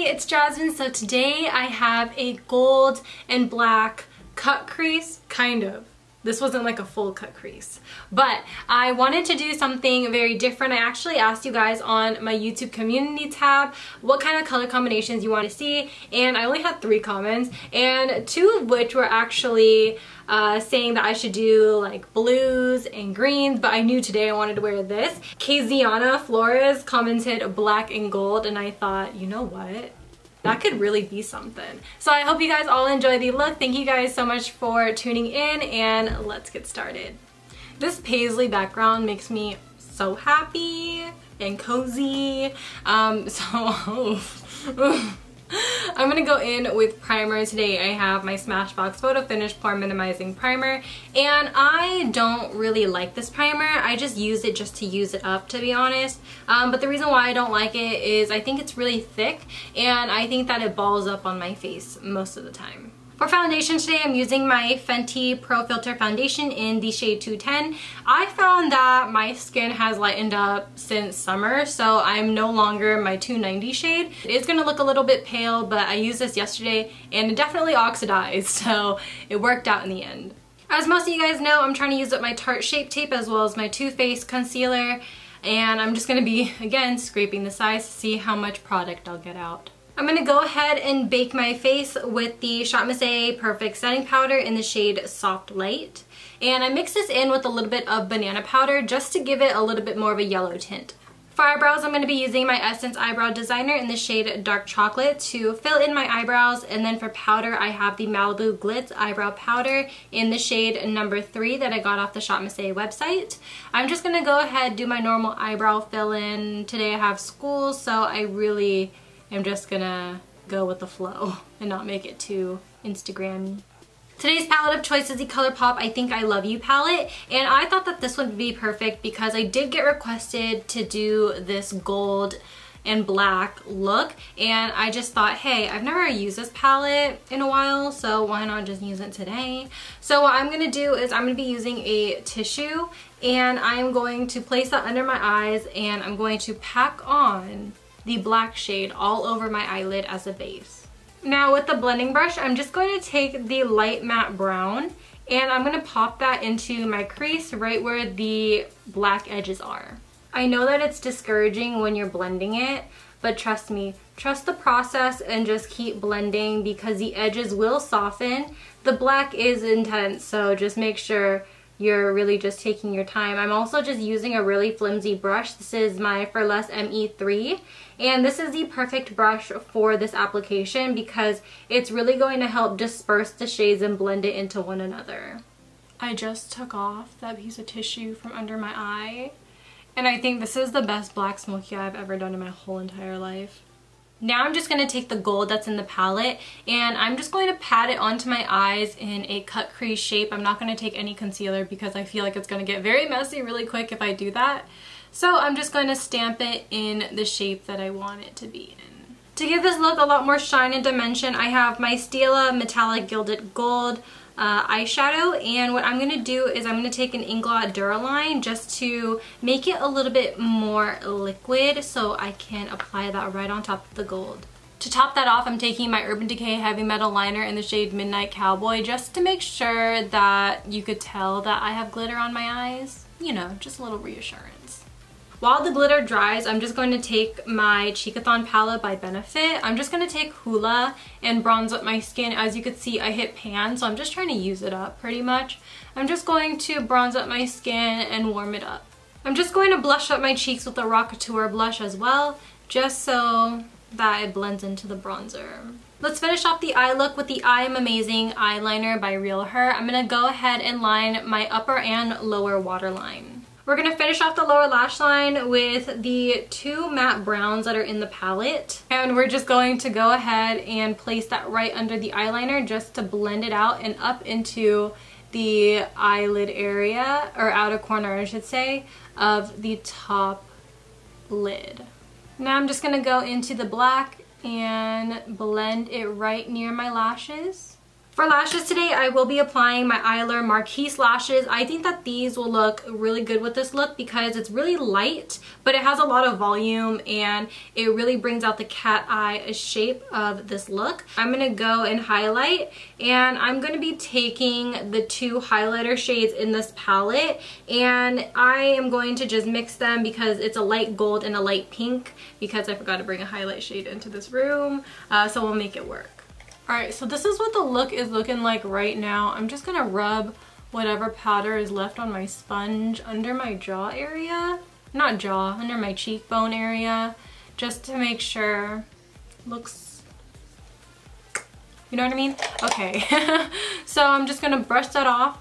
It's Jasmine. So today I have a gold and black cut crease, kind of. This wasn't like a full cut crease, but I wanted to do something very different. I actually asked you guys on my YouTube community tab what kind of color combinations you want to see, and I only had 3 comments, and 2 of which were actually saying that I should do like blues and greens, but I knew today I wanted to wear this. Kaziana Flores commented black and gold, and I thought, you know what? That could really be something. So I hope you guys all enjoy the look. Thank you guys so much for tuning in, and let's get started. This paisley background makes me so happy and cozy. I'm gonna go in with primer today. I have my Smashbox Photo Finish Pore Minimizing Primer, and I don't really like this primer. I just use it just to use it up, to be honest. But the reason why I don't like it is I think it's really thick, and I think that it balls up on my face most of the time. For foundation today, I'm using my Fenty Pro Filter Foundation in the shade 210. I found that my skin has lightened up since summer, so I'm no longer my 290 shade. It is going to look a little bit pale, but I used this yesterday and it definitely oxidized, so it worked out in the end. As most of you guys know, I'm trying to use up my Tarte Shape Tape as well as my Too Faced concealer, and I'm just going to be, again, scraping the sides to see how much product I'll get out. I'm going to go ahead and bake my face with the ShopMissA Perfect Setting Powder in the shade Soft Light. And I mix this in with a little bit of banana powder just to give it a little bit more of a yellow tint. For eyebrows, I'm going to be using my Essence Eyebrow Designer in the shade Dark Chocolate to fill in my eyebrows. And then for powder, I have the Malibu Glitz Eyebrow Powder in the shade number 3 that I got off the ShopMissA website. I'm just going to go ahead and do my normal eyebrow fill-in. Today I have school, so I'm just gonna go with the flow and not make it too Instagram-y. Today's palette of choice is the Colourpop I Think I Love You palette, and I thought that this would be perfect because I did get requested to do this gold and black look, and I just thought, hey, I've never used this palette in a while, so why not just use it today? So what I'm gonna do is I'm gonna be using a tissue, and I'm going to place that under my eyes, and I'm going to pack on the black shade all over my eyelid as a base. Now with the blending brush, I'm just going to take the light matte brown and I'm going to pop that into my crease right where the black edges are. I know that it's discouraging when you're blending it, but trust me, trust the process and just keep blending because the edges will soften. The black is intense, so just make sure you're really just taking your time. I'm also just using a really flimsy brush. This is my Furless ME3, and this is the perfect brush for this application because it's really going to help disperse the shades and blend it into one another. I just took off that piece of tissue from under my eye, and I think this is the best black smoky eye I've ever done in my whole entire life. Now I'm just going to take the gold that's in the palette and I'm just going to pat it onto my eyes in a cut crease shape. I'm not going to take any concealer because I feel like it's going to get very messy really quick if I do that. So I'm just going to stamp it in the shape that I want it to be in. To give this look a lot more shine and dimension, I have my Stila Metallic Gilded Gold eyeshadow, and what I'm going to do is I'm going to take an Inglot Duraline just to make it a little bit more liquid so I can apply that right on top of the gold. To top that off, I'm taking my Urban Decay Heavy Metal Liner in the shade Midnight Cowboy just to make sure that you could tell that I have glitter on my eyes. You know, just a little reassurance. While the glitter dries, I'm just going to take my Cheekathon palette by Benefit. I'm just going to take Hoola and bronze up my skin. As you can see, I hit pan, so I'm just trying to use it up pretty much. I'm just going to bronze up my skin and warm it up. I'm just going to blush up my cheeks with the Rockateur blush as well, just so that it blends into the bronzer. Let's finish off the eye look with the I Am Amazing eyeliner by Real Her. I'm going to go ahead and line my upper and lower waterline. We're going to finish off the lower lash line with the 2 matte browns that are in the palette. And we're just going to go ahead and place that right under the eyeliner just to blend it out and up into the eyelid area, or outer corner I should say, of the top lid. Now I'm just going to go into the black and blend it right near my lashes. For lashes today, I will be applying my Eylure Marquise lashes. I think that these will look really good with this look because it's really light, but it has a lot of volume and it really brings out the cat eye shape of this look. I'm going to go and highlight, and I'm going to be taking the two highlighter shades in this palette, and I am going to just mix them because it's a light gold and a light pink because I forgot to bring a highlight shade into this room, so we'll make it work. Alright, so this is what the look is looking like right now. I'm just gonna rub whatever powder is left on my sponge under my jaw area. Not jaw, under my cheekbone area. Just to make sure it looks... You know what I mean? Okay. So I'm just gonna brush that off.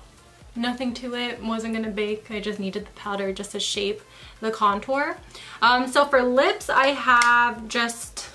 Nothing to it. Wasn't gonna bake. I just needed the powder just to shape the contour. So for lips, I have just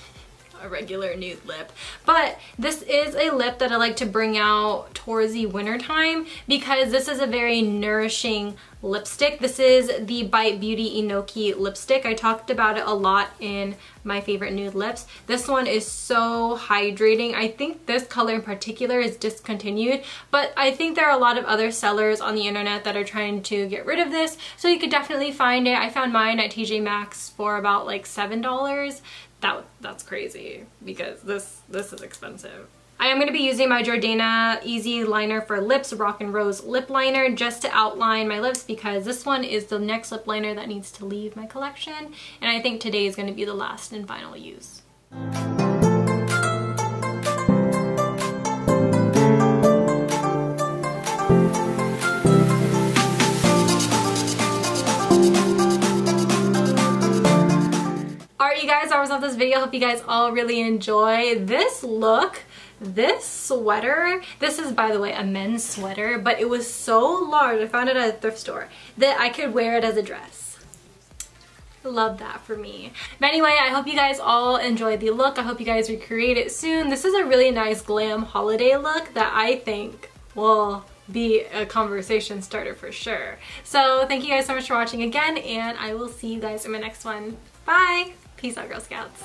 a regular nude lip, but this is a lip that I like to bring out towards the winter time because this is a very nourishing lipstick. This is the Bite Beauty Enoki lipstick. I talked about it a lot in my favorite nude lips. This one is so hydrating. I think this color in particular is discontinued, but I think there are a lot of other sellers on the internet that are trying to get rid of this, so you could definitely find it. I found mine at TJ Maxx for about like $7. That's crazy because this is expensive. I am going to be using my Jordana Easy Liner for Lips Rock and Rose Lip Liner just to outline my lips because this one is the next lip liner that needs to leave my collection, and I think today is going to be the last and final use. You guys, that was all this video. Hope you guys all really enjoy this look. This sweater, this is by the way a men's sweater, but it was so large, I found it at a thrift store, that I could wear it as a dress. Love that for me. But anyway, I hope you guys all enjoyed the look. I hope you guys recreate it soon. This is a really nice glam holiday look that I think will be a conversation starter for sure. So thank you guys so much for watching again, and I will see you guys in my next one. Bye! Peace out, Girl Scouts.